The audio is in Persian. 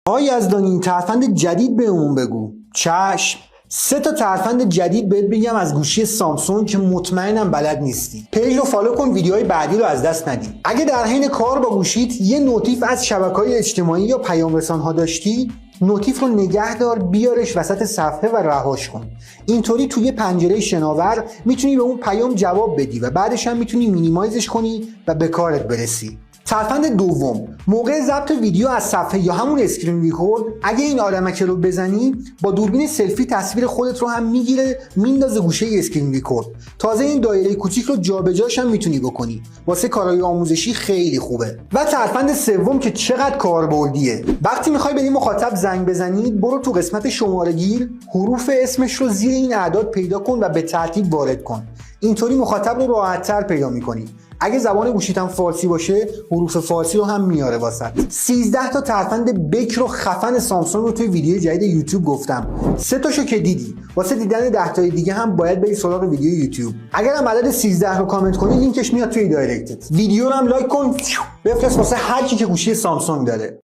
آقای یزدانی ترفند جدید بهمون بگو. چشم. 3 تا ترفند جدید بهت بگم از گوشی سامسونگ که مطمئنم بلد نیستی. پیج رو فالو کن، ویدیوهای بعدی رو از دست ندی. اگه در حین کار با گوشیت یه نوتیف از شبکه‌های اجتماعی یا پیام رسان‌ها داشتی، نوتیف رو نگه دار، بیارش وسط صفحه و رهاش کن. اینطوری توی پنجره شناور میتونی به اون پیام جواب بدی و بعدش هم میتونی مینیمایزش کنی و به کارت برسی. ترفند دوم، موقع ضبط ویدیو از صفحه یا همون اسکرین ریکورد اگه این علامکه رو بزنی با دوربین سلفی تصویر خودت رو هم میگیره، میندازه گوشه اسکرین ریکورد. تازه این دایره کوچیک رو جابجاش هم میتونی بکنی. واسه کارهای آموزشی خیلی خوبه. و ترفند سوم که چقدر کاربردیه، وقتی میخوای به این مخاطب زنگ بزنی برو تو قسمت شماره گیر، حروف اسمش رو زیر این اعداد پیدا کن و به ترتیب وارد کن. اینطوری مخاطب رو راحت‌تر پیدا می‌کنی. اگه زبان گوشیت هم فارسی باشه، حروف فارسی رو هم میاره واسط. 13 تا ترفند بکر و خفن سامسونگ رو توی ویدیو جدید یوتیوب گفتم. 3 تاشو که دیدی. واسه دیدن 10 تای دیگه هم باید بری سراغ ویدیو یوتیوب. اگر هم عدد 13 رو کامنت کنی، لینکش میاد توی دایرکتت. ویدیو رو هم لایک کن، بفرست واسه هر کی که گوشی سامسونگ داره.